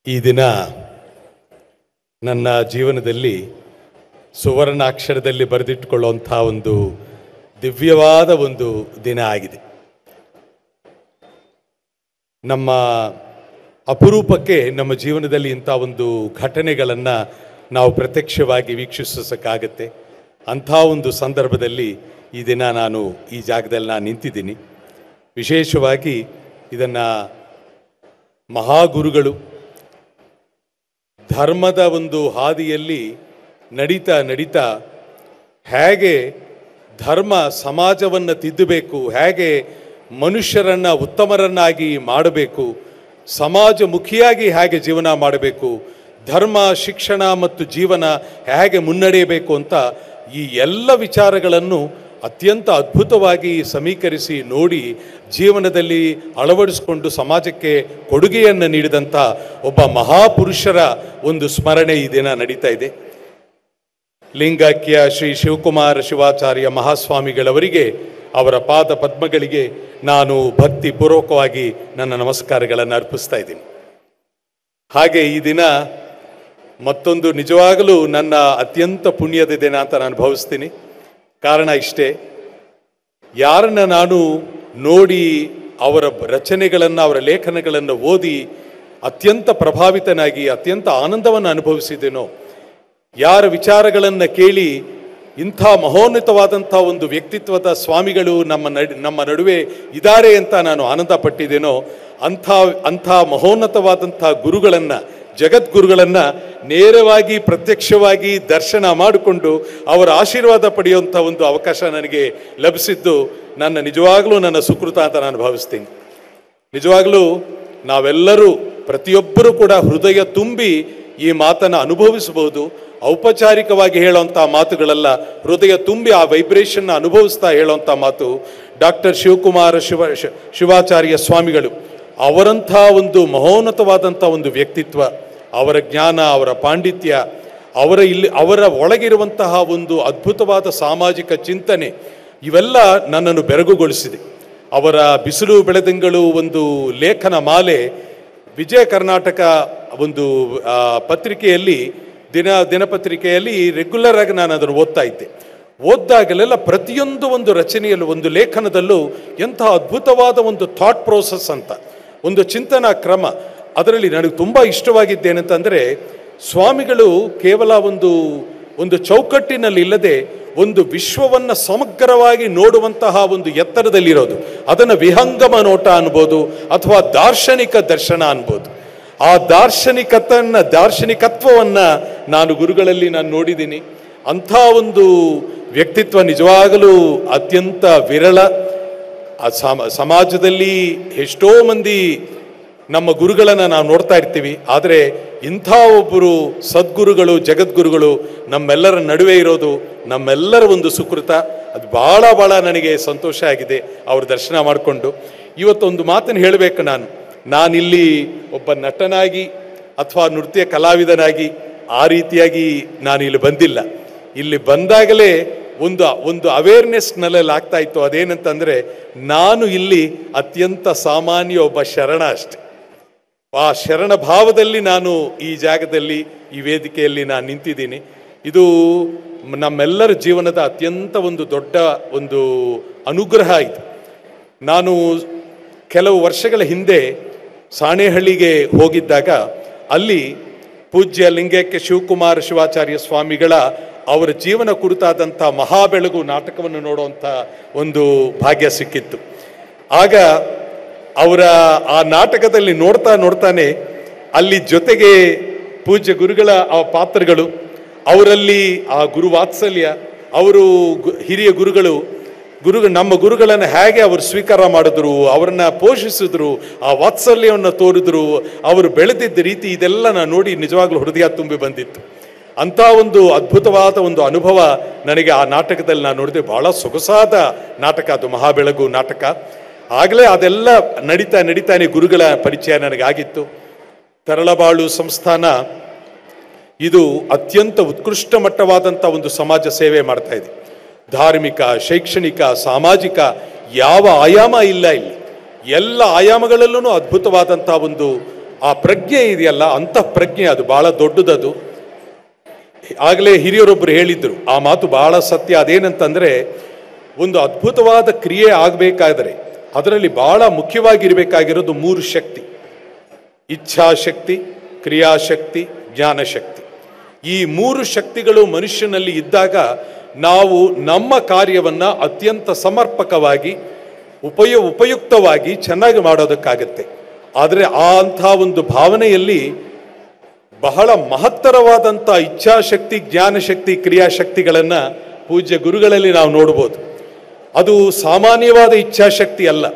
ಈ ದಿನ ನನ್ನ ಜೀವನದಲ್ಲಿ ಸುವರ್ಣಾಕ್ಷರದಲ್ಲಿ ಬರೆದಿಟ್ಟುಕೊಳ್ಳುವಂಥ ಒಂದು ದಿವ್ಯವಾದ ಒಂದು ದಿನ ಆಗಿದೆ. ನಮ್ಮ ಅಪರೂಪಕ್ಕೆ ನಮ್ಮ ಜೀವನದಲ್ಲಿ ಇಂಥ ಒಂದು ಘಟನೆಗಳನ್ನು ನಾವು ಪ್ರತ್ಯಕ್ಷವಾಗಿ ವೀಕ್ಷಿಸೋಕ್ಕಾಗತ್ತೆ. ಅಂಥ ಒಂದು ಸಂದರ್ಭದಲ್ಲಿ ಈ ದಿನ ನಾನು ಈ ಜಾಗದಲ್ಲಿ ನಾನು ನಿಂತಿದ್ದೀನಿ. ವಿಶೇಷವಾಗಿ ಇದನ್ನು ಮಹಾಗುರುಗಳು ಧರ್ಮದ ಒಂದು ಹಾದಿಯಲ್ಲಿ ನಡೀತಾ ಹೇಗೆ ಧರ್ಮ ಸಮಾಜವನ್ನು ತಿದ್ದಬೇಕು, ಹೇಗೆ ಮನುಷ್ಯರನ್ನು ಉತ್ತಮರನ್ನಾಗಿ ಮಾಡಬೇಕು, ಸಮಾಜಮುಖಿಯಾಗಿ ಹೇಗೆ ಜೀವನ ಮಾಡಬೇಕು, ಧರ್ಮ ಶಿಕ್ಷಣ ಮತ್ತು ಜೀವನ ಹೇಗೆ ಮುನ್ನಡೆಯಬೇಕು ಅಂತ ಈ ಎಲ್ಲ ವಿಚಾರಗಳನ್ನು ಅತ್ಯಂತ ಅದ್ಭುತವಾಗಿ ಸಮೀಕರಿಸಿ ನೋಡಿ ಜೀವನದಲ್ಲಿ ಅಳವಡಿಸಿಕೊಂಡು ಸಮಾಜಕ್ಕೆ ಕೊಡುಗೆಯನ್ನು ನೀಡಿದಂಥ ಒಬ್ಬ ಮಹಾಪುರುಷರ ಒಂದು ಸ್ಮರಣೆ ಈ ದಿನ ನಡೀತಾ ಇದೆ. ಲಿಂಗೈಕ್ಯ ಶ್ರೀ ಶಿವಕುಮಾರ ಶಿವಾಚಾರ್ಯ ಮಹಾಸ್ವಾಮಿಗಳವರಿಗೆ, ಅವರ ಪಾದ ಪದ್ಮಗಳಿಗೆ ನಾನು ಭಕ್ತಿಪೂರ್ವಕವಾಗಿ ನನ್ನ ನಮಸ್ಕಾರಗಳನ್ನು ಅರ್ಪಿಸ್ತಾ ಇದ್ದೀನಿ. ಹಾಗೆ ಈ ದಿನ ಮತ್ತೊಂದು ನಿಜವಾಗಲೂ ನನ್ನ ಅತ್ಯಂತ ಪುಣ್ಯದ ದಿನ ಅಂತ ನಾನು ಭಾವಿಸ್ತೀನಿ. ಕಾರಣ ಇಷ್ಟೇ, ಯಾರನ್ನ ನಾನು ನೋಡಿ ಅವರ ರಚನೆಗಳನ್ನು, ಅವರ ಲೇಖನಗಳನ್ನು ಓದಿ ಅತ್ಯಂತ ಪ್ರಭಾವಿತನಾಗಿ ಅತ್ಯಂತ ಆನಂದವನ್ನು ಅನುಭವಿಸಿದ್ದೇನೋ, ಯಾರ ವಿಚಾರಗಳನ್ನು ಕೇಳಿ ಇಂಥ ಮಹೋನ್ನತವಾದಂಥ ಒಂದು ವ್ಯಕ್ತಿತ್ವದ ಸ್ವಾಮಿಗಳು ನಮ್ಮ ನಡುವೆ ಇದ್ದಾರೆ ಅಂತ ನಾನು ಆನಂದ ಪಟ್ಟಿದ್ದೇನೋ, ಅಂಥ ಮಹೋನ್ನತವಾದಂಥ ಗುರುಗಳನ್ನು, ಜಗದ್ಗುರುಗಳನ್ನು ನೇರವಾಗಿ ಪ್ರತ್ಯಕ್ಷವಾಗಿ ದರ್ಶನ ಮಾಡಿಕೊಂಡು ಅವರ ಆಶೀರ್ವಾದ ಪಡೆಯುವಂಥ ಒಂದು ಅವಕಾಶ ನನಗೆ ಲಭಿಸಿದ್ದು ನಿಜವಾಗಲೂ ನನ್ನ ಸುಕೃತ ಅಂತ ನಾನು ಭಾವಿಸ್ತೀನಿ. ನಿಜವಾಗಲೂ ನಾವೆಲ್ಲರೂ ಪ್ರತಿಯೊಬ್ಬರೂ ಕೂಡ ಹೃದಯ ತುಂಬಿ ಈ ಮಾತನ್ನು ಅನುಭವಿಸಬಹುದು. ಔಪಚಾರಿಕವಾಗಿ ಹೇಳುವಂಥ ಮಾತುಗಳೆಲ್ಲ, ಹೃದಯ ತುಂಬಿ ಆ ವೈಬ್ರೇಷನ್ನ ಅನುಭವಿಸ್ತಾ ಹೇಳುವಂಥ ಮಾತು. ಡಾಕ್ಟರ್ ಶಿವಕುಮಾರ ಶಿವಾಚಾರ್ಯ ಸ್ವಾಮಿಗಳು ಅವರಂಥ ಒಂದು ಮಹೋನ್ನತವಾದಂಥ ಒಂದು ವ್ಯಕ್ತಿತ್ವ, ಅವರ ಜ್ಞಾನ, ಅವರ ಪಾಂಡಿತ್ಯ, ಅವರ ಒಳಗಿರುವಂತಹ ಒಂದು ಅದ್ಭುತವಾದ ಸಾಮಾಜಿಕ ಚಿಂತನೆ ಇವೆಲ್ಲ ನನ್ನನ್ನು ಬೆರಗುಗೊಳಿಸಿದೆ. ಅವರ ಬಿಸಿಲು ಬೆಳೆದಂಗಳು ಒಂದು ಲೇಖನ ಮಾಲೆ ವಿಜಯ ಕರ್ನಾಟಕ ಒಂದು ಪತ್ರಿಕೆಯಲ್ಲಿ ದಿನಪತ್ರಿಕೆಯಲ್ಲಿ ರೆಗ್ಯುಲರ್ ಆಗಿ ನಾನು ಅದನ್ನು ಓದ್ತಾ ಇದ್ದೆ. ಓದ್ದಾಗಲೆಲ್ಲ ಪ್ರತಿಯೊಂದು ಒಂದು ರಚನೆಯಲ್ಲೂ, ಒಂದು ಲೇಖನದಲ್ಲೂ ಎಂಥ ಅದ್ಭುತವಾದ ಒಂದು ಥಾಟ್ ಪ್ರೋಸೆಸ್ ಅಂತ, ಒಂದು ಚಿಂತನಾ ಕ್ರಮ. ಅದರಲ್ಲಿ ನನಗೆ ತುಂಬ ಇಷ್ಟವಾಗಿದ್ದೇನೆಂತಂದರೆ, ಸ್ವಾಮಿಗಳು ಕೇವಲ ಒಂದು ಚೌಕಟ್ಟಿನಲ್ಲಿ ಇಲ್ಲದೆ ಒಂದು ವಿಶ್ವವನ್ನು ಸಮಗ್ರವಾಗಿ ನೋಡುವಂತಹ ಒಂದು ಎತ್ತರದಲ್ಲಿರೋದು. ಅದನ್ನು ವಿಹಂಗಮ ನೋಟ ಅನ್ಬೋದು ಅಥವಾ ದಾರ್ಶನಿಕ ದರ್ಶನ ಅನ್ಬೋದು. ಆ ದಾರ್ಶನಿಕತ್ವವನ್ನು ನಾನು ಗುರುಗಳಲ್ಲಿ ನಾನು ನೋಡಿದ್ದೀನಿ. ಅಂಥ ಒಂದು ವ್ಯಕ್ತಿತ್ವ ನಿಜವಾಗಲೂ ಅತ್ಯಂತ ವಿರಳ. ಸಮಾಜದಲ್ಲಿ ಎಷ್ಟೋ ಮಂದಿ ನಮ್ಮ ಗುರುಗಳನ್ನು ನಾವು ನೋಡ್ತಾ ಇರ್ತೀವಿ, ಆದರೆ ಇಂಥ ಒಬ್ಬರು ಸದ್ಗುರುಗಳು, ಜಗದ್ಗುರುಗಳು ನಮ್ಮೆಲ್ಲರ ನಡುವೆ ಇರೋದು ನಮ್ಮೆಲ್ಲರ ಒಂದು ಸುಕೃತ. ಅದು ಭಾಳ ನನಗೆ ಸಂತೋಷ ಆಗಿದೆ ಅವ್ರ ದರ್ಶನ ಮಾಡಿಕೊಂಡು. ಇವತ್ತೊಂದು ಮಾತನ್ನು ಹೇಳಬೇಕು, ನಾನಿಲ್ಲಿ ಒಬ್ಬ ನಟನಾಗಿ ಅಥವಾ ನೃತ್ಯ ಕಲಾವಿದನಾಗಿ ಆ ರೀತಿಯಾಗಿ ನಾನು ಇಲ್ಲಿ ಬಂದಿಲ್ಲ. ಇಲ್ಲಿ ಬಂದಾಗಲೇ ಒಂದು ಅವೇರ್ನೆಸ್ನಲ್ಲಿ ಆಗ್ತಾ ಇತ್ತು. ಅದೇನಂತಂದರೆ, ನಾನು ಇಲ್ಲಿ ಅತ್ಯಂತ ಸಾಮಾನ್ಯ ಒಬ್ಬ ಶರಣ ಅಷ್ಟೆ. ಆ ಶರಣ ಭಾವದಲ್ಲಿ ನಾನು ಈ ಜಾಗದಲ್ಲಿ, ಈ ವೇದಿಕೆಯಲ್ಲಿ ನಾನು ನಿಂತಿದ್ದೀನಿ. ಇದು ನಮ್ಮೆಲ್ಲರ ಜೀವನದ ಅತ್ಯಂತ ಒಂದು ದೊಡ್ಡ ಒಂದು ಅನುಗ್ರಹ ಇದು. ನಾನು ಕೆಲವು ವರ್ಷಗಳ ಹಿಂದೆ ಸಾಣೇಹಳ್ಳಿಗೆ ಹೋಗಿದ್ದಾಗ ಅಲ್ಲಿ ಪೂಜ್ಯ ಲಿಂಗೈಕ್ಯ ಶಿವಕುಮಾರ ಶಿವಾಚಾರ್ಯ ಸ್ವಾಮಿಗಳ ಅವರ ಜೀವನ ಕುರಿತಾದಂಥ ಮಹಾಬೆಳಗು ನಾಟಕವನ್ನು ನೋಡುವಂಥ ಒಂದು ಭಾಗ್ಯ ಸಿಕ್ಕಿತ್ತು. ಆಗ ಅವರ ಆ ನಾಟಕದಲ್ಲಿ ನೋಡ್ತಾನೆ ಅಲ್ಲಿ ಜೊತೆಗೆ ಪೂಜ್ಯ ಗುರುಗಳ ಆ ಪಾತ್ರಗಳು, ಅವರಲ್ಲಿ ಆ ಗುರು ವಾತ್ಸಲ್ಯ, ಅವರು ಹಿರಿಯ ನಮ್ಮ ಗುರುಗಳನ್ನು ಹೇಗೆ ಅವರು ಸ್ವೀಕಾರ ಮಾಡಿದ್ರು, ಅವರನ್ನ ಪೋಷಿಸಿದ್ರು, ಆ ವಾತ್ಸಲ್ಯವನ್ನು ತೋರಿದ್ರು, ಅವರು ಬೆಳೆದಿದ್ದ ರೀತಿ, ಇದೆಲ್ಲ ನಾನು ನೋಡಿ ನಿಜವಾಗ್ಲೂ ಹೃದಯ ತುಂಬಿ ಬಂದಿತ್ತು. ಅಂಥ ಒಂದು ಅದ್ಭುತವಾದ ಒಂದು ಅನುಭವ ನನಗೆ ಆ ನಾಟಕದಲ್ಲಿ ನಾನು ನೋಡಿದೆ. ಬಹಳ ಸೊಗಸಾದ ನಾಟಕ ಅದು, ಮಹಾಬೆಳಗು ನಾಟಕ. ಆಗಲೇ ಅದೆಲ್ಲ ನಡೀತಾನೆ ಗುರುಗಳ ಪರಿಚಯ ನನಗಾಗಿತ್ತು. ತರಳಬಾಳು ಸಂಸ್ಥಾನ ಇದು ಅತ್ಯಂತ ಉತ್ಕೃಷ್ಟ ಮಟ್ಟವಾದಂಥ ಒಂದು ಸಮಾಜ ಸೇವೆ ಮಾಡ್ತಾ ಇದೆ. ಧಾರ್ಮಿಕ, ಶೈಕ್ಷಣಿಕ, ಸಾಮಾಜಿಕ ಯಾವ ಆಯಾಮ ಇಲ್ಲ ಇಲ್ಲಿ. ಎಲ್ಲ ಆಯಾಮಗಳಲ್ಲೂ ಅದ್ಭುತವಾದಂಥ ಒಂದು ಆ ಪ್ರಜ್ಞೆ ಇದೆಯಲ್ಲ, ಪ್ರಜ್ಞೆ ಅದು ಬಹಳ ದೊಡ್ಡದದು. ಆಗಲೇ ಹಿರಿಯರೊಬ್ಬರು ಹೇಳಿದ್ರು, ಆ ಮಾತು ಬಹಳ ಸತ್ಯ. ಅದೇನಂತಂದ್ರೆ, ಒಂದು ಅದ್ಭುತವಾದ ಕ್ರಿಯೆ ಆಗಬೇಕಾದರೆ ಅದರಲ್ಲಿ ಬಹಳ ಮುಖ್ಯವಾಗಿರಬೇಕಾಗಿರೋದು 3 ಶಕ್ತಿ: ಇಚ್ಛಾಶಕ್ತಿ, ಕ್ರಿಯಾಶಕ್ತಿ, ಜ್ಞಾನಶಕ್ತಿ. ಈ 3 ಶಕ್ತಿಗಳು ಮನುಷ್ಯನಲ್ಲಿ ಇದ್ದಾಗ ನಾವು ನಮ್ಮ ಕಾರ್ಯವನ್ನ ಅತ್ಯಂತ ಸಮರ್ಪಕವಾಗಿ ಉಪಯುಕ್ತವಾಗಿ ಚೆನ್ನಾಗಿ ಮಾಡೋದಕ್ಕಾಗತ್ತೆ. ಆದರೆ ಅಂಥ ಒಂದು ಭಾವನೆಯಲ್ಲಿ ಬಹಳ ಮಹತ್ತರವಾದಂಥ ಇಚ್ಛಾಶಕ್ತಿ, ಜ್ಞಾನಶಕ್ತಿ, ಕ್ರಿಯಾಶಕ್ತಿಗಳನ್ನು ಪೂಜ್ಯ ಗುರುಗಳಲ್ಲಿ ನಾವು ನೋಡ್ಬೋದು. ಅದು ಸಾಮಾನ್ಯವಾದ ಇಚ್ಛಾಶಕ್ತಿ ಅಲ್ಲ,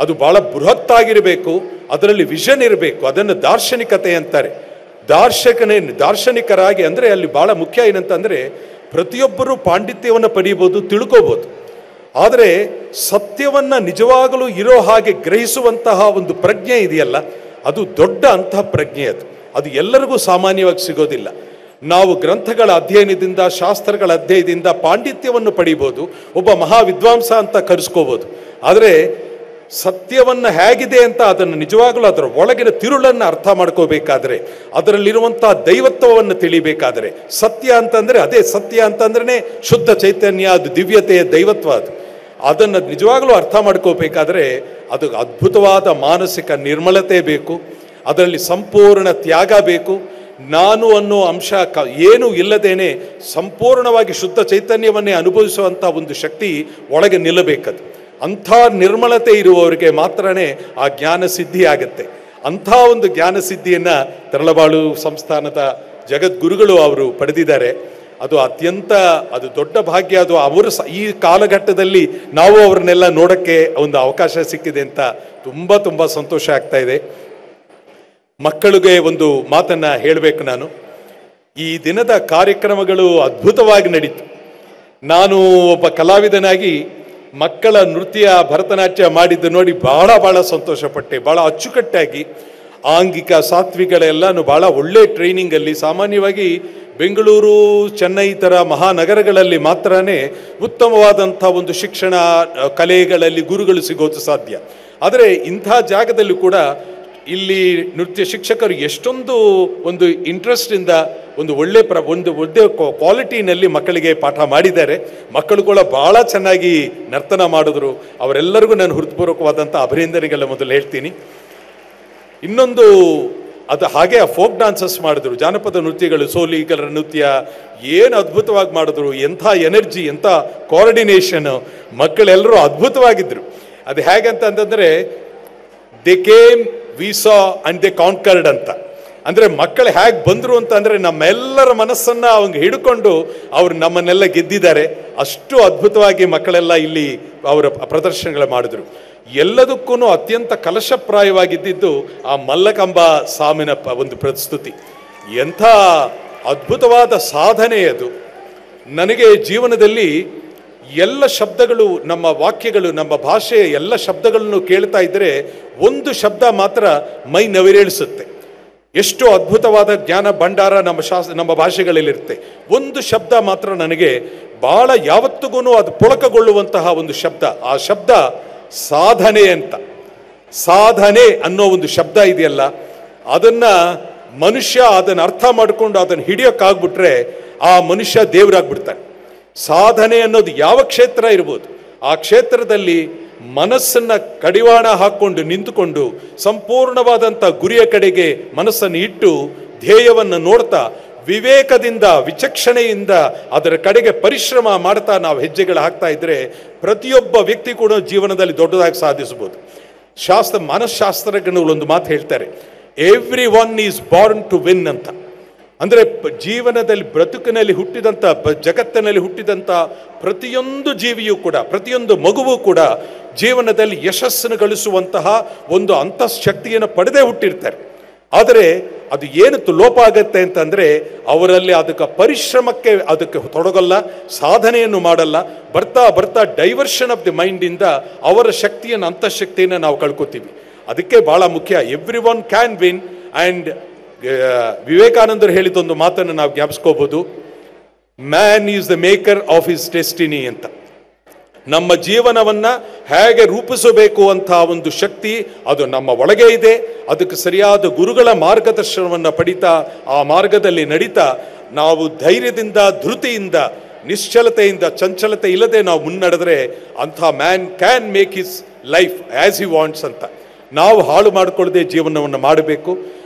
ಅದು ಬಹಳ ಬೃಹತ್ತಾಗಿರಬೇಕು, ಅದರಲ್ಲಿ ವಿಷನ್ ಇರಬೇಕು. ಅದನ್ನು ದಾರ್ಶನಿಕತೆ ಅಂತಾರೆ. ದಾರ್ಶನಿಕರಾಗಿ ಅಂದರೆ ಅಲ್ಲಿ ಬಹಳ ಮುಖ್ಯ ಏನಂತಂದರೆ, ಪ್ರತಿಯೊಬ್ಬರೂ ಪಾಂಡಿತ್ಯವನ್ನು ಪಡೆಯಬಹುದು, ತಿಳ್ಕೋಬಹುದು. ಆದರೆ ಸತ್ಯವನ್ನು ನಿಜವಾಗಲೂ ಇರೋ ಹಾಗೆ ಗ್ರಹಿಸುವಂತಹ ಒಂದು ಪ್ರಜ್ಞೆ ಇದೆಯಲ್ಲ, ಅದು ದೊಡ್ಡ ಅಂತಹ ಪ್ರಜ್ಞೆ. ಅದು ಎಲ್ಲರಿಗೂ ಸಾಮಾನ್ಯವಾಗಿ ಸಿಗೋದಿಲ್ಲ. ನಾವು ಗ್ರಂಥಗಳ ಅಧ್ಯಯನದಿಂದ, ಶಾಸ್ತ್ರಗಳ ಅಧ್ಯಯನದಿಂದ ಪಾಂಡಿತ್ಯವನ್ನು ಪಡಿಬೋದು, ಒಬ್ಬ ಮಹಾ ವಿದ್ವಾಂಸ ಅಂತ ಕರೆಸ್ಕೋಬೋದು. ಆದರೆ ಸತ್ಯವನ್ನು ಹೇಗಿದೆ ಅಂತ ಅದನ್ನು ನಿಜವಾಗಲೂ ಅದರ ಒಳಗಿನ ತಿರುಳನ್ನು ಅರ್ಥ ಮಾಡ್ಕೋಬೇಕಾದ್ರೆ, ಅದರಲ್ಲಿರುವಂಥ ದೈವತ್ವವನ್ನು ತಿಳಿಬೇಕಾದರೆ, ಸತ್ಯ ಅಂತಂದರೆ ಅದೇ ಸತ್ಯ ಅಂತಂದ್ರೆ ಶುದ್ಧ ಚೈತನ್ಯ, ಅದು ದಿವ್ಯತೆಯ ದೈವತ್ವ. ಅದನ್ನು ನಿಜವಾಗಲೂ ಅರ್ಥ ಮಾಡ್ಕೋಬೇಕಾದ್ರೆ ಅದು ಅದ್ಭುತವಾದ ಮಾನಸಿಕ ನಿರ್ಮಲತೆ ಬೇಕು, ಅದರಲ್ಲಿ ಸಂಪೂರ್ಣ ತ್ಯಾಗ ಬೇಕು. ನಾನು ಅನ್ನೋ ಅಂಶ ಏನೂ ಇಲ್ಲದೇನೆ ಸಂಪೂರ್ಣವಾಗಿ ಶುದ್ಧ ಚೈತನ್ಯವನ್ನೇ ಅನುಭವಿಸುವಂಥ ಒಂದು ಶಕ್ತಿ ಒಳಗೆ ನಿಲ್ಲಬೇಕದು. ಅಂಥ ನಿರ್ಮಲತೆ ಇರುವವರಿಗೆ ಮಾತ್ರನೇ ಆ ಜ್ಞಾನ ಸಿದ್ಧಿ ಆಗುತ್ತೆ. ಅಂಥ ಒಂದು ಜ್ಞಾನ ಸಿದ್ಧಿಯನ್ನು ತರಳಬಾಳು ಸಂಸ್ಥಾನದ ಜಗದ್ಗುರುಗಳು ಅವರು ಪಡೆದಿದ್ದಾರೆ. ಅದು ದೊಡ್ಡ ಭಾಗ್ಯ. ಅದು ಅವರು ಈ ಕಾಲಘಟ್ಟದಲ್ಲಿ ನಾವು ಅವ್ರನ್ನೆಲ್ಲ ನೋಡೋಕ್ಕೆ ಒಂದು ಅವಕಾಶ ಸಿಕ್ಕಿದೆ ಅಂತ ತುಂಬ ತುಂಬ ಸಂತೋಷ ಆಗ್ತಾ ಇದೆ. ಮಕ್ಕಳಿಗೆ ಒಂದು ಮಾತನ್ನು ಹೇಳಬೇಕು ನಾನು. ಈ ದಿನದ ಕಾರ್ಯಕ್ರಮಗಳು ಅದ್ಭುತವಾಗಿ ನಡೀತು. ನಾನು ಒಬ್ಬ ಕಲಾವಿದನಾಗಿ ಮಕ್ಕಳ ನೃತ್ಯ, ಭರತನಾಟ್ಯ ಮಾಡಿದ್ದು ನೋಡಿ ಬಹಳ ಸಂತೋಷಪಟ್ಟೆ. ಬಹಳ ಅಚ್ಚುಕಟ್ಟಾಗಿ ಆಂಗಿಕ ಸಾತ್ವಿಕಗಳೆಲ್ಲನೂ ಬಹಳ ಒಳ್ಳೆ ಟ್ರೈನಿಂಗಲ್ಲಿ, ಸಾಮಾನ್ಯವಾಗಿ ಬೆಂಗಳೂರು, ಚೆನ್ನೈ ಥರ ಮಹಾನಗರಗಳಲ್ಲಿ ಮಾತ್ರನೇ ಉತ್ತಮವಾದಂಥ ಒಂದು ಶಿಕ್ಷಣ ಕಲೆಗಳಲ್ಲಿ ಗುರುಗಳು ಸಿಗೋದು ಸಾಧ್ಯ. ಆದರೆ ಇಂಥ ಜಾಗದಲ್ಲಿ ಕೂಡ ಇಲ್ಲಿ ನೃತ್ಯ ಶಿಕ್ಷಕರು ಎಷ್ಟೊಂದು ಒಂದು ಇಂಟ್ರೆಸ್ಟಿಂದ ಒಂದು ಒಳ್ಳೆ ಕ್ವಾಲಿಟಿನಲ್ಲಿ ಮಕ್ಕಳಿಗೆ ಪಾಠ ಮಾಡಿದ್ದಾರೆ. ಮಕ್ಕಳು ಕೂಡ ಬಹಳ ಚೆನ್ನಾಗಿ ನರ್ತನ ಮಾಡಿದ್ರು. ಅವರೆಲ್ಲರಿಗೂ ನಾನು ಹೃತ್ಪೂರ್ವಕವಾದಂಥ ಅಭಿನಂದನೆಗಳ ಮೊದಲು ಹೇಳ್ತೀನಿ. ಇನ್ನೊಂದು ಅದು ಹಾಗೆ ಫೋಕ್ ಡ್ಯಾನ್ಸಸ್ ಮಾಡಿದ್ರು, ಜಾನಪದ ನೃತ್ಯಗಳು, ಸೋಲಿಗರ ನೃತ್ಯ ಏನು ಅದ್ಭುತವಾಗಿ ಮಾಡಿದ್ರು. ಎಂಥ ಎನರ್ಜಿ, ಎಂಥ ಕೋಆರ್ಡಿನೇಷನ್, ಮಕ್ಕಳೆಲ್ಲರೂ ಅದ್ಭುತವಾಗಿದ್ದರು. ಅದು ಹೇಗಂತಂದರೆ they came, we saw and they conquered ಅಂತ. ಅಂದರೆ ಮಕ್ಕಳು ಹೇಗೆ ಬಂದರು ಅಂತಂದರೆ ನಮ್ಮೆಲ್ಲರ ಮನಸ್ಸನ್ನು ಅವಂಗೆ ಹಿಡ್ಕೊಂಡು ಅವರು ನಮ್ಮನ್ನೆಲ್ಲ ಗೆದ್ದಿದ್ದಾರೆ. ಅಷ್ಟು ಅದ್ಭುತವಾಗಿ ಮಕ್ಕಳೆಲ್ಲ ಇಲ್ಲಿ ಅವರ ಪ್ರದರ್ಶನಗಳು ಮಾಡಿದ್ರು. ಎಲ್ಲದಕ್ಕೂ ಅತ್ಯಂತ ಕಲಶಪ್ರಾಯವಾಗಿದ್ದು ಆ ಮಲ್ಲಕಂಬ ಸಾಮಿನ ಒಂದು ಪ್ರಸ್ತುತಿ. ಎಂಥ ಅದ್ಭುತವಾದ ಸಾಧನೆ ಅದು. ನನಗೆ ಜೀವನದಲ್ಲಿ ಎಲ್ಲ ಶಬ್ದಗಳು, ನಮ್ಮ ವಾಕ್ಯಗಳು, ನಮ್ಮ ಭಾಷೆಯ ಎಲ್ಲ ಶಬ್ದಗಳನ್ನು ಕೇಳ್ತಾ ಇದ್ದರೆ ಒಂದು ಶಬ್ದ ಮಾತ್ರ ಮೈ ನವಿರೇಳಿಸುತ್ತೆ. ಎಷ್ಟು ಅದ್ಭುತವಾದ ಜ್ಞಾನ ಭಂಡಾರ ನಮ್ಮ ಭಾಷೆಗಳಲ್ಲಿರುತ್ತೆ. ಒಂದು ಶಬ್ದ ಮಾತ್ರ ನನಗೆ ಭಾಳ ಯಾವತ್ತಿಗೂ ಅದು ಪುಳಕಗೊಳ್ಳುವಂತಹ ಒಂದು ಶಬ್ದ. ಆ ಶಬ್ದ ಸಾಧನೆ ಅಂತ. ಸಾಧನೆ ಅನ್ನೋ ಒಂದು ಶಬ್ದ ಇದೆಯಲ್ಲ, ಅದನ್ನು ಮನುಷ್ಯ ಅದನ್ನು ಅರ್ಥ ಮಾಡಿಕೊಂಡು ಅದನ್ನು ಹಿಡಿಯೋಕ್ಕಾಗ್ಬಿಟ್ರೆ ಆ ಮನುಷ್ಯ ದೇವರಾಗ್ಬಿಡ್ತಾನೆ. ಸಾಧನೆ ಅನ್ನೋದು ಯಾವ ಕ್ಷೇತ್ರ ಇರ್ಬೋದು, ಆ ಕ್ಷೇತ್ರದಲ್ಲಿ ಮನಸ್ಸನ್ನು ಕಡಿವಾಣ ಹಾಕ್ಕೊಂಡು ನಿಂತುಕೊಂಡು ಸಂಪೂರ್ಣವಾದಂಥ ಗುರಿಯ ಕಡೆಗೆ ಮನಸ್ಸನ್ನು ಇಟ್ಟು ಧ್ಯೇಯವನ್ನು ನೋಡ್ತಾ ವಿವೇಕದಿಂದ, ವಿಚಕ್ಷಣೆಯಿಂದ ಅದರ ಕಡೆಗೆ ಪರಿಶ್ರಮ ಮಾಡ್ತಾ ನಾವು ಹೆಜ್ಜೆಗಳು ಹಾಕ್ತಾ ಇದ್ದರೆ ಪ್ರತಿಯೊಬ್ಬ ವ್ಯಕ್ತಿ ಕೂಡ ಜೀವನದಲ್ಲಿ ದೊಡ್ಡದಾಗಿ ಸಾಧಿಸಬಹುದು. ಮನಃಶಾಸ್ತ್ರಜ್ಞರು ಒಂದು ಮಾತು ಹೇಳ್ತಾರೆ, every one is born to win ಅಂತ. ಅಂದರೆ ಜೀವನದಲ್ಲಿ ಬದುಕಿನಲ್ಲಿ ಹುಟ್ಟಿದಂಥ, ಜಗತ್ತಿನಲ್ಲಿ ಹುಟ್ಟಿದಂಥ ಪ್ರತಿಯೊಂದು ಜೀವಿಯೂ ಕೂಡ, ಪ್ರತಿಯೊಂದು ಮಗುವೂ ಕೂಡ ಜೀವನದಲ್ಲಿ ಯಶಸ್ಸನ್ನು ಗಳಿಸುವಂತಹ ಒಂದು ಅಂತಃಶಕ್ತಿಯನ್ನು ಪಡೆದೇ ಹುಟ್ಟಿರ್ತಾರೆ. ಆದರೆ ಅದು ಏನು ಲೋಪ ಆಗತ್ತೆ ಅಂತಂದರೆ ಅವರಲ್ಲಿ ಪರಿಶ್ರಮಕ್ಕೆ ಅದಕ್ಕೆ ತೊಡಗಲ್ಲ, ಸಾಧನೆಯನ್ನು ಮಾಡಲ್ಲ. ಬರ್ತಾ ಬರ್ತಾ ಡೈವರ್ಷನ್ ಆಫ್ ದಿ ಮೈಂಡಿಂದ ಅವರ ಶಕ್ತಿಯನ್ನು, ಅಂತಃಶಕ್ತಿಯನ್ನು ನಾವು ಕಳ್ಕೊತೀವಿ. ಅದಕ್ಕೆ ಬಹಳ ಮುಖ್ಯ, every one can win. And ವಿವೇಕಾನಂದರು ಹೇಳಿದೊಂದು ಮಾತನ್ನು ನಾವು ಜ್ಞಾಪಿಸ್ಕೋಬಹುದು, man is the maker of his destiny ಅಂತ. ನಮ್ಮ ಜೀವನವನ್ನು ಹೇಗೆ ರೂಪಿಸಬೇಕು ಅಂತ ಒಂದು ಶಕ್ತಿ ಅದು ನಮ್ಮ ಒಳಗೆ ಇದೆ. ಅದಕ್ಕೆ ಸರಿಯಾದ ಗುರುಗಳ ಮಾರ್ಗದರ್ಶನವನ್ನು ಪಡಿತಾ ಆ ಮಾರ್ಗದಲ್ಲಿ ನಡೀತಾ ನಾವು ಧೈರ್ಯದಿಂದ, ಧೃತಿಯಿಂದ, ನಿಶ್ಚಲತೆಯಿಂದ, ಚಂಚಲತೆ ಇಲ್ಲದೆ ನಾವು ಮುನ್ನಡೆದ್ರೆ ಅಂಥ man can make his life as he wants ಅಂತ. ನಾವು ಹಾಳು ಮಾಡಿಕೊಳ್ಳದೆ ಜೀವನವನ್ನು ಮಾಡಬೇಕು.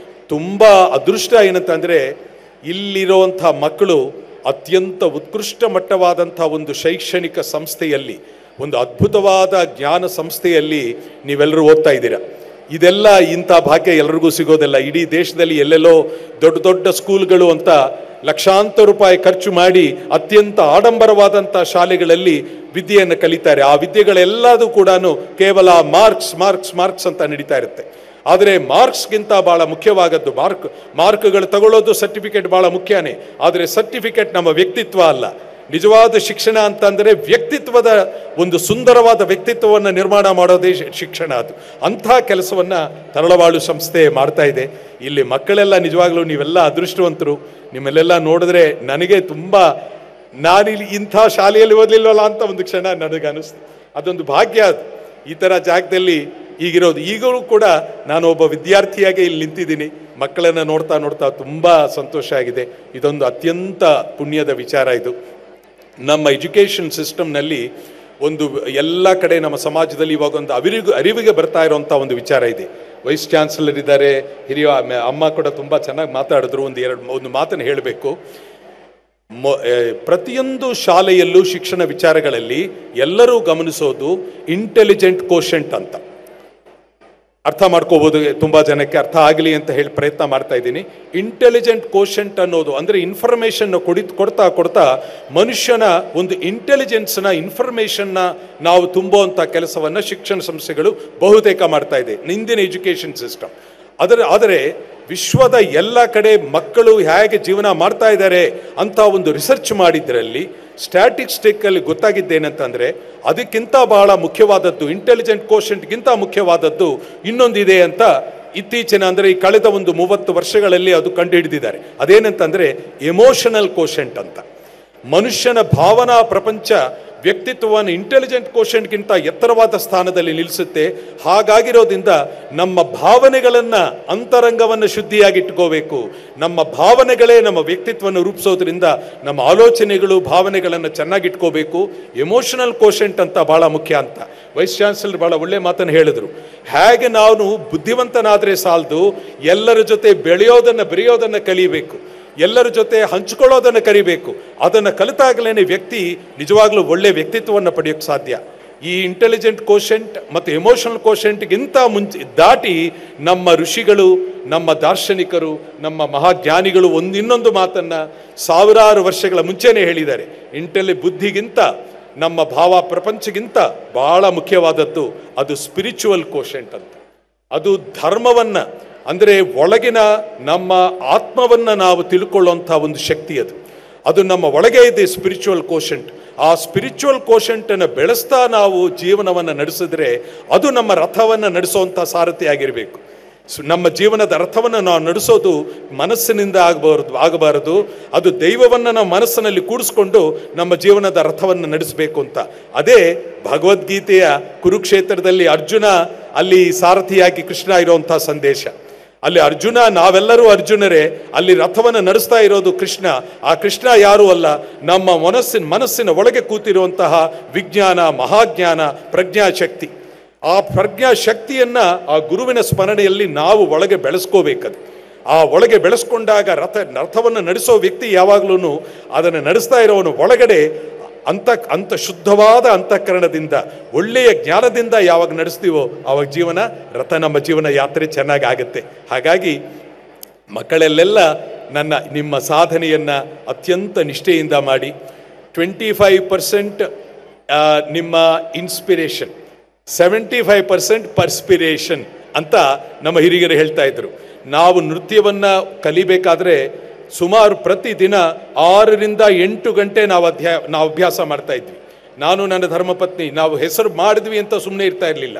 ತುಂಬ ಅದೃಷ್ಟ ಏನಂತಂದರೆ ಇಲ್ಲಿರುವಂಥ ಮಕ್ಕಳು ಅತ್ಯಂತ ಉತ್ಕೃಷ್ಟ ಮಟ್ಟವಾದಂಥ ಒಂದು ಶೈಕ್ಷಣಿಕ ಸಂಸ್ಥೆಯಲ್ಲಿ, ಒಂದು ಅದ್ಭುತವಾದ ಜ್ಞಾನ ಸಂಸ್ಥೆಯಲ್ಲಿ ನೀವೆಲ್ಲರೂ ಓದ್ತಾ ಇದ್ದೀರಾ. ಇದೆಲ್ಲ ಇಂಥ ಭಾಗ್ಯ ಎಲ್ರಿಗೂ ಸಿಗೋದಿಲ್ಲ. ಇಡೀ ದೇಶದಲ್ಲಿ ಎಲ್ಲೆಲ್ಲೋ ದೊಡ್ಡ ದೊಡ್ಡ ಸ್ಕೂಲ್ಗಳು ಅಂತ ಲಕ್ಷಾಂತರ ರೂಪಾಯಿ ಖರ್ಚು ಮಾಡಿ ಅತ್ಯಂತ ಆಡಂಬರವಾದಂಥ ಶಾಲೆಗಳಲ್ಲಿ ವಿದ್ಯೆಯನ್ನು ಕಲಿತಾರೆ. ಆ ವಿದ್ಯೆಗಳೆಲ್ಲದೂ ಕೂಡ ಕೇವಲ ಮಾರ್ಕ್ಸ್ ಅಂತ ನಡೀತಾ ಇರುತ್ತೆ. ಆದರೆ ಮಾರ್ಕ್ಸ್ಗಿಂತ ಭಾಳ ಮುಖ್ಯವಾದದ್ದು ಮಾರ್ಕ್ಗಳು ತಗೊಳ್ಳೋದು, ಸರ್ಟಿಫಿಕೇಟ್ ಭಾಳ ಮುಖ್ಯನೇ. ಆದರೆ ಸರ್ಟಿಫಿಕೇಟ್ ನಮ್ಮ ವ್ಯಕ್ತಿತ್ವ ಅಲ್ಲ. ನಿಜವಾದ ಶಿಕ್ಷಣ ಅಂತಂದರೆ ವ್ಯಕ್ತಿತ್ವದ ಒಂದು ಸುಂದರವಾದ ವ್ಯಕ್ತಿತ್ವವನ್ನು ನಿರ್ಮಾಣ ಮಾಡೋದೇ ಶಿಕ್ಷಣ. ಅದು ಅಂಥ ಕೆಲಸವನ್ನು ತರಳಬಾಳು ಸಂಸ್ಥೆ ಮಾಡ್ತಾ ಇದೆ. ಇಲ್ಲಿ ಮಕ್ಕಳೆಲ್ಲ ನಿಜವಾಗ್ಲೂ ನೀವೆಲ್ಲ ಅದೃಷ್ಟವಂತರು. ನಿಮ್ಮಲ್ಲೆಲ್ಲ ನೋಡಿದ್ರೆ ನನಗೆ ತುಂಬ ನಾನಿಲ್ಲಿ ಇಂಥ ಶಾಲೆಯಲ್ಲಿ ಓದಲಿಲ್ವಲ್ಲ ಅಂತ ಒಂದು ಕ್ಷಣ ನನಗೆ ಅನಿಸ್ತು. ಅದೊಂದು ಭಾಗ್ಯ. ಅದು ಈ ಥರ ಜಾಗದಲ್ಲಿ ಈಗಿರೋದು. ಈಗಲೂ ಕೂಡ ನಾನು ಒಬ್ಬ ವಿದ್ಯಾರ್ಥಿಯಾಗಿ ಇಲ್ಲಿ ನಿಂತಿದ್ದೀನಿ. ಮಕ್ಕಳನ್ನು ನೋಡ್ತಾ ನೋಡ್ತಾ ತುಂಬ ಸಂತೋಷ ಆಗಿದೆ. ಇದೊಂದು ಅತ್ಯಂತ ಪುಣ್ಯದ ವಿಚಾರ. ಇದು ನಮ್ಮ ಎಜುಕೇಷನ್ ಸಿಸ್ಟಮ್ನಲ್ಲಿ ಒಂದು ಎಲ್ಲ ಕಡೆ ನಮ್ಮ ಸಮಾಜದಲ್ಲಿ ಇವಾಗ ಒಂದು ಅರಿವಿಗೆ ಬರ್ತಾ ಇರೋವಂಥ ಒಂದು ವಿಚಾರ ಇದೆ. ವೈಸ್ ಚಾನ್ಸಲರ್ ಇದ್ದಾರೆ, ಹಿರಿಯ ಅಮ್ಮ ಕೂಡ ತುಂಬ ಚೆನ್ನಾಗಿ ಮಾತಾಡಿದ್ರು. ಒಂದು ಮಾತನ್ನು ಹೇಳಬೇಕು. ಪ್ರತಿಯೊಂದು ಶಾಲೆಯಲ್ಲೂ ಶಿಕ್ಷಣ ವಿಚಾರಗಳಲ್ಲಿ ಎಲ್ಲರೂ ಗಮನಿಸೋದು ಇಂಟೆಲಿಜೆಂಟ್ ಕೋಶೆಂಟ್ ಅಂತ. ಅರ್ಥ ಮಾಡ್ಕೋಬೋದು, ತುಂಬ ಜನಕ್ಕೆ ಅರ್ಥ ಆಗಲಿ ಅಂತ ಹೇಳಿ ಪ್ರಯತ್ನ ಮಾಡ್ತಾ ಇದ್ದೀನಿ. ಇಂಟೆಲಿಜೆಂಟ್ ಕೋಶೆಂಟ್ ಅನ್ನೋದು ಅಂದರೆ ಇನ್ಫಾರ್ಮೇಷನ್ನ ಕೊಡ್ತಾ ಮನುಷ್ಯನ ಒಂದು ಇಂಟೆಲಿಜೆನ್ಸ್ನ, ಇನ್ಫಾರ್ಮೇಷನ್ನ ನಾವು ತುಂಬುವಂಥ ಕೆಲಸವನ್ನು ಶಿಕ್ಷಣ ಸಂಸ್ಥೆಗಳು ಬಹುತೇಕ ಮಾಡ್ತಾ ಇದೆ, ಇಂದಿನ ಎಜುಕೇಷನ್ ಸಿಸ್ಟಮ್. ಆದರೆ ವಿಶ್ವದ ಎಲ್ಲ ಕಡೆ ಮಕ್ಕಳು ಹೇಗೆ ಜೀವನ ಮಾಡ್ತಾ ಇದ್ದಾರೆ ಅಂತ ಒಂದು ರಿಸರ್ಚ್ ಮಾಡಿದ್ರಲ್ಲಿ ಸ್ಟ್ಯಾಟಿಸ್ಟಿಕ್ಕಲ್ಲಿ ಗೊತ್ತಾಗಿದ್ದೇನಂತಂದರೆ ಅದಕ್ಕಿಂತ ಬಹಳ ಮುಖ್ಯವಾದದ್ದು, ಇಂಟೆಲಿಜೆಂಟ್ ಕೋಶೆಂಟ್ಗಿಂತ ಮುಖ್ಯವಾದದ್ದು ಇನ್ನೊಂದಿದೆ ಅಂತ ಇತ್ತೀಚಿನ ಅಂದರೆ ಈ ಕಳೆದ ಒಂದು 30 ವರ್ಷಗಳಲ್ಲಿ ಅದು ಕಂಡುಹಿಡಿದಿದ್ದಾರೆ. ಅದೇನಂತಂದರೆ ಎಮೋಷನಲ್ ಕೋಶೆಂಟ್ ಅಂತ. ಮನುಷ್ಯನ ಭಾವನಾ ಪ್ರಪಂಚ ವ್ಯಕ್ತಿತ್ವವನ್ನು ಇಂಟೆಲಿಜೆಂಟ್ ಕೋಶೆಂಟ್ಗಿಂತ ಎತ್ತರವಾದ ಸ್ಥಾನದಲ್ಲಿ ನಿಲ್ಲಿಸುತ್ತೆ. ಹಾಗಾಗಿರೋದ್ರಿಂದ ನಮ್ಮ ಭಾವನೆಗಳನ್ನು, ಅಂತರಂಗವನ್ನು ಶುದ್ಧಿಯಾಗಿಟ್ಕೋಬೇಕು. ನಮ್ಮ ಭಾವನೆಗಳೇ ನಮ್ಮ ವ್ಯಕ್ತಿತ್ವವನ್ನು ರೂಪಿಸೋದ್ರಿಂದ ನಮ್ಮ ಆಲೋಚನೆಗಳು, ಭಾವನೆಗಳನ್ನು ಚೆನ್ನಾಗಿಟ್ಕೋಬೇಕು. ಎಮೋಷನಲ್ ಕೋಶೆಂಟ್ ಅಂತ ಭಾಳ ಮುಖ್ಯ ಅಂತ ವೈಸ್ ಚಾನ್ಸಲರ್ ಭಾಳ ಒಳ್ಳೆ ಮಾತನ್ನು ಹೇಳಿದರು. ಹೇಗೆ ನಾನು ಬುದ್ಧಿವಂತನಾದರೆ ಸಾಲದು, ಎಲ್ಲರ ಜೊತೆ ಬೆರೆಯೋದನ್ನು ಕಲಿಬೇಕು, ಎಲ್ಲರ ಜೊತೆ ಹಂಚಿಕೊಳ್ಳೋದನ್ನು ಕಲಿಬೇಕು. ಅದನ್ನು ಕಲಿತಾಗಲೇ ವ್ಯಕ್ತಿ ನಿಜವಾಗ್ಲೂ ಒಳ್ಳೆ ವ್ಯಕ್ತಿತ್ವವನ್ನು ಪಡೆಯೋಕ್ಕೆ ಸಾಧ್ಯ. ಈ ಇಂಟೆಲಿಜೆಂಟ್ ಕೋಶೆಂಟ್ ಮತ್ತು ಎಮೋಷನಲ್ ಕೋಶೆಂಟ್ಗಿಂತ ದಾಟಿ ನಮ್ಮ ಋಷಿಗಳು, ನಮ್ಮ ದಾರ್ಶನಿಕರು, ನಮ್ಮ ಮಹಾಜ್ಞಾನಿಗಳು ಇನ್ನೊಂದು ಮಾತನ್ನು ಸಾವಿರಾರು ವರ್ಷಗಳ ಮುಂಚೆನೇ ಹೇಳಿದ್ದಾರೆ. ಬುದ್ಧಿಗಿಂತ, ನಮ್ಮ ಭಾವ ಪ್ರಪಂಚಗಿಂತ ಬಹಳ ಮುಖ್ಯವಾದದ್ದು ಅದು ಸ್ಪಿರಿಚುವಲ್ ಕೋಶೆಂಟ್ ಅಂತ. ಅದು ಧರ್ಮವನ್ನು, ಅಂದರೆ ಒಳಗಿನ ನಮ್ಮ ಆತ್ಮವನ್ನು ನಾವು ತಿಳ್ಕೊಳ್ಳುವಂಥ ಒಂದು ಶಕ್ತಿ. ಅದು ನಮ್ಮ ಒಳಗೆ ಇದೆ, ಸ್ಪಿರಿಚುವಲ್ ಕೋಶೆಂಟ್. ಆ ಸ್ಪಿರಿಚುವಲ್ ಕೋಶೆಂಟನ್ನು ಬೆಳೆಸ್ತಾ ನಾವು ಜೀವನವನ್ನು ನಡೆಸಿದ್ರೆ ಅದು ನಮ್ಮ ರಥವನ್ನು ನಡೆಸುವಂಥ ಸಾರಥಿ ಆಗಿರಬೇಕು. ನಮ್ಮ ಜೀವನದ ರಥವನ್ನು ನಾವು ನಡೆಸೋದು ಮನಸ್ಸಿನಿಂದ ಆಗಬಾರದು. ಅದು ದೈವವನ್ನು ನಾವು ಮನಸ್ಸಿನಲ್ಲಿ ಕೂಡಿಸ್ಕೊಂಡು ನಮ್ಮ ಜೀವನದ ರಥವನ್ನು ನಡೆಸಬೇಕು ಅಂತ. ಅದೇ ಭಗವದ್ಗೀತೆಯ ಕುರುಕ್ಷೇತ್ರದಲ್ಲಿ ಅರ್ಜುನ ಅಲ್ಲಿ ಸಾರಥಿಯಾಗಿ ಕೃಷ್ಣ ಇರುವಂಥ ಸಂದೇಶ. ಅಲ್ಲಿ ಅರ್ಜುನ, ನಾವೆಲ್ಲರೂ ಅರ್ಜುನರೇ, ಅಲ್ಲಿ ರಥವನ್ನು ನಡೆಸ್ತಾ ಇರೋದು ಕೃಷ್ಣ. ಆ ಕೃಷ್ಣ ಯಾರೂ ಅಲ್ಲ, ನಮ್ಮ ಮನಸ್ಸಿನ ಒಳಗೆ ಕೂತಿರುವಂತಹ ವಿಜ್ಞಾನ, ಮಹಾಜ್ಞಾನ, ಪ್ರಜ್ಞಾಶಕ್ತಿ. ಆ ಪ್ರಜ್ಞಾಶಕ್ತಿಯನ್ನು ಆ ಗುರುವಿನ ಸ್ಮರಣೆಯಲ್ಲಿ ನಾವು ಒಳಗೆ ಬೆಳೆಸ್ಕೋಬೇಕದು. ಆ ಒಳಗೆ ಬೆಳೆಸ್ಕೊಂಡಾಗ ರಥವನ್ನು ನಡೆಸೋ ವ್ಯಕ್ತಿ ಯಾವಾಗಲೂ ಅದನ್ನು ನಡೆಸ್ತಾ ಇರೋವನು ಒಳಗಡೆ ಅಂತ ಶುದ್ಧವಾದ ಅಂತಃಕರಣದಿಂದ, ಒಳ್ಳೆಯ ಜ್ಞಾನದಿಂದ ಯಾವಾಗ ನಡೆಸ್ತೀವೋ ಆವಾಗ ನಮ್ಮ ಜೀವನ ಯಾತ್ರೆ ಚೆನ್ನಾಗಿ ಆಗುತ್ತೆ. ಹಾಗಾಗಿ ಮಕ್ಕಳಲ್ಲೆಲ್ಲ ನಿಮ್ಮ ಸಾಧನೆಯನ್ನು ಅತ್ಯಂತ ನಿಷ್ಠೆಯಿಂದ ಮಾಡಿ. 25% ನಿಮ್ಮ ಇನ್ಸ್ಪಿರೇಷನ್, 75% ಪರ್ಸ್ಪಿರೇಷನ್ ಅಂತ ನಮ್ಮ ಹಿರಿಯರು ಹೇಳ್ತಾ ಇದ್ರು. ನಾವು ನೃತ್ಯವನ್ನು ಕಲಿಬೇಕಾದ್ರೆ ಸುಮಾರು ಪ್ರತಿದಿನ 6 ರಿಂದ 8 ಗಂಟೆ ನಾವು ಅಭ್ಯಾಸ ಮಾಡ್ತಾ ಇದ್ವಿ. ನಾನು ನನ್ನ ಧರ್ಮಪತ್ನಿ ನಾವು ಹೆಸರು ಮಾಡಿದ್ವಿ ಅಂತ ಸುಮ್ಮನೆ ಇರ್ತಾ ಇರಲಿಲ್ಲ.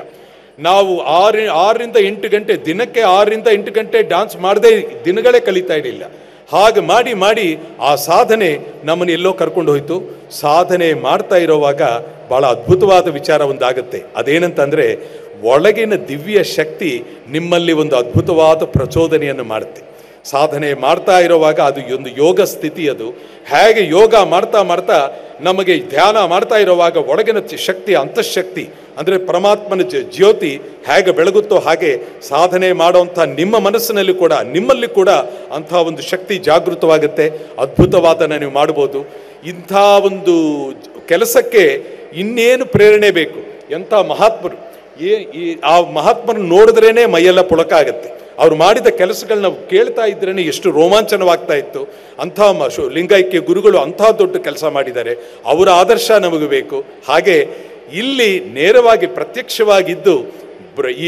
ನಾವು 6 ರಿಂದ 8 ಗಂಟೆ ದಿನಕ್ಕೆ 6 ರಿಂದ 8 ಗಂಟೆ ಡಾನ್ಸ್ ಮಾಡದೆ ದಿನಗಳೇ ಕಲಿತಾ ಇರಲಿಲ್ಲ. ಹಾಗೆ ಮಾಡಿ ಮಾಡಿ ಆ ಸಾಧನೆ ನಮ್ಮನ್ನು ಎಲ್ಲೋ ಕರ್ಕೊಂಡು ಹೋಯಿತು. ಸಾಧನೆ ಮಾಡ್ತಾ ಇರೋವಾಗ ಭಾಳ ಅದ್ಭುತವಾದ ವಿಚಾರ ಒಂದಾಗುತ್ತೆ. ಅದೇನಂತಂದರೆ, ಒಳಗಿನ ದಿವ್ಯ ಶಕ್ತಿ ನಿಮ್ಮಲ್ಲಿ ಒಂದು ಅದ್ಭುತವಾದ ಪ್ರಚೋದನೆಯನ್ನು ಮಾಡುತ್ತೆ. ಸಾಧನೆ ಮಾಡ್ತಾ ಇರುವಾಗ ಅದು ಒಂದು ಯೋಗ ಸ್ಥಿತಿ. ಅದು ಹೇಗೆ ಯೋಗ ಮಾಡ್ತಾ ಮಾಡ್ತಾ ನಮಗೆ ಧ್ಯಾನ ಮಾಡ್ತಾ ಇರುವಾಗ ಒಳಗಿನ ಶಕ್ತಿ, ಅಂತಃಶಕ್ತಿ ಅಂದರೆ ಪರಮಾತ್ಮನ ಜ್ಯೋತಿ ಹೇಗೆ ಬೆಳಗುತ್ತೋ ಹಾಗೆ ಸಾಧನೆ ಮಾಡೋಂಥ ನಿಮ್ಮ ಮನಸ್ಸಿನಲ್ಲಿ ಕೂಡ, ನಿಮ್ಮಲ್ಲಿ ಕೂಡ ಅಂಥ ಒಂದು ಶಕ್ತಿ ಜಾಗೃತವಾಗುತ್ತೆ. ಅದ್ಭುತವಾದನ್ನು ನೀವು ಮಾಡ್ಬೋದು. ಇಂಥ ಒಂದು ಕೆಲಸಕ್ಕೆ ಇನ್ನೇನು ಪ್ರೇರಣೆ ಬೇಕು? ಎಂಥ ಮಹಾತ್ಮರು! ಆ ಮಹಾತ್ಮರನ್ನು ನೋಡಿದ್ರೇ ಮೈಯೆಲ್ಲ ಪುಳಕ ಆಗುತ್ತೆ. ಅವ್ರು ಮಾಡಿದ ಕೆಲಸಗಳನ್ನ ಕೇಳ್ತಾ ಇದ್ರೇ ಎಷ್ಟು ರೋಮಾಂಚನವಾಗ್ತಾ ಇತ್ತು. ಅಂಥ ಲಿಂಗೈಕ್ಯ ಗುರುಗಳು ಅಂಥ ದೊಡ್ಡ ಕೆಲಸ ಮಾಡಿದ್ದಾರೆ. ಅವರ ಆದರ್ಶ ನಮಗೆ ಬೇಕು. ಹಾಗೆ ಇಲ್ಲಿ ನೇರವಾಗಿ ಪ್ರತ್ಯಕ್ಷವಾಗಿದ್ದು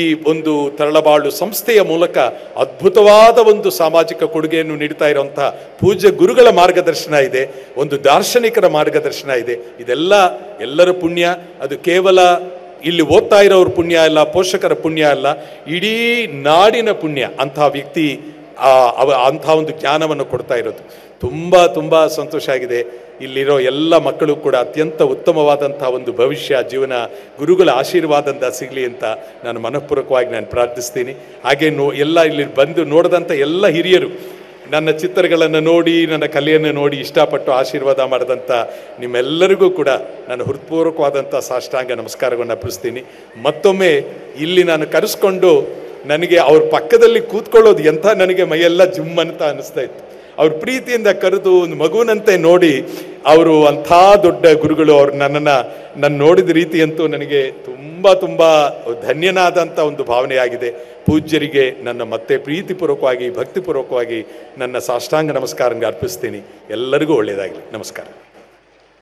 ಈ ಒಂದು ತರಳಬಾಳು ಸಂಸ್ಥೆಯ ಮೂಲಕ ಅದ್ಭುತವಾದ ಒಂದು ಸಾಮಾಜಿಕ ಕೊಡುಗೆಯನ್ನು ನೀಡ್ತಾ ಇರುವಂಥ ಪೂಜ್ಯ ಗುರುಗಳ ಮಾರ್ಗದರ್ಶನ ಇದೆ, ಒಂದು ದಾರ್ಶನಿಕರ ಮಾರ್ಗದರ್ಶನ ಇದೆ. ಇದೆಲ್ಲ ಎಲ್ಲರ ಪುಣ್ಯ. ಅದು ಕೇವಲ ಇಲ್ಲಿ ಓದ್ತಾ ಇರೋರ ಪುಣ್ಯ ಅಲ್ಲ, ಪೋಷಕರ ಪುಣ್ಯ ಅಲ್ಲ, ಇಡೀ ನಾಡಿನ ಪುಣ್ಯ. ಅಂಥ ವ್ಯಕ್ತಿ ಅಂಥ ಒಂದು ಜ್ಞಾನವನ್ನು ಕೊಡ್ತಾ ಇರೋದು ತುಂಬ ತುಂಬ ಸಂತೋಷ ಆಗಿದೆ. ಇಲ್ಲಿರೋ ಎಲ್ಲ ಮಕ್ಕಳು ಕೂಡ ಅತ್ಯಂತ ಉತ್ತಮವಾದಂಥ ಒಂದು ಭವಿಷ್ಯ, ಜೀವನ ಗುರುಗಳ ಆಶೀರ್ವಾದದಿಂದ ಸಿಗಲಿ ಅಂತ ನಾನು ಮನಃಪೂರ್ವಕವಾಗಿ ನಾನು ಪ್ರಾರ್ಥಿಸ್ತೀನಿ. ಹಾಗೆ ಎಲ್ಲ ಇಲ್ಲಿ ಬಂದು ನೋಡಿದಂಥ ಎಲ್ಲ ಹಿರಿಯರು, ನನ್ನ ಚಿತ್ರಗಳನ್ನು ನೋಡಿ, ನನ್ನ ಕಲೆಯನ್ನು ನೋಡಿ ಇಷ್ಟಪಟ್ಟು ಆಶೀರ್ವಾದ ಮಾಡಿದಂಥ ನಿಮ್ಮೆಲ್ಲರಿಗೂ ಕೂಡ ನಾನು ಹೃತ್ಪೂರ್ವಕವಾದಂಥ ಸಾಷ್ಟಾಂಗ ನಮಸ್ಕಾರವನ್ನು ಅರ್ಪಿಸ್ತೀನಿ. ಮತ್ತೊಮ್ಮೆ ಇಲ್ಲಿ ನಾನು ಕರೆಸ್ಕೊಂಡು ನನಗೆ ಅವ್ರ ಪಕ್ಕದಲ್ಲಿ ಕೂತ್ಕೊಳ್ಳೋದು ಎಂಥ ನನಗೆ ಮೈಯೆಲ್ಲ ಜುಮ್ ಅಂತ ಅನ್ನಿಸ್ತಾ ಇತ್ತು. ಅವ್ರ ಪ್ರೀತಿಯಿಂದ ಕರೆದು ಒಂದು ಮಗುವಿನಂತೆ ನೋಡಿ, ಅವರು ಅಂಥ ದೊಡ್ಡ ಗುರುಗಳು. ಅವ್ರು ನನ್ನ ನೋಡಿದ ರೀತಿಯಂತೂ ನನಗೆ ತುಂಬ ತುಂಬ ಧನ್ಯನಾದಂಥ ಒಂದು ಭಾವನೆಯಾಗಿದೆ. ಪೂಜ್ಯರಿಗೆ ನನ್ನ ಮತ್ತೆ ಪ್ರೀತಿಪೂರ್ವಕವಾಗಿ, ಭಕ್ತಿಪೂರ್ವಕವಾಗಿ ನನ್ನ ಸಾಷ್ಟಾಂಗ ನಮಸ್ಕಾರ ಅರ್ಪಿಸ್ತೀನಿ. ಎಲ್ಲರಿಗೂ ಒಳ್ಳೆಯದಾಗಲಿ. ನಮಸ್ಕಾರ.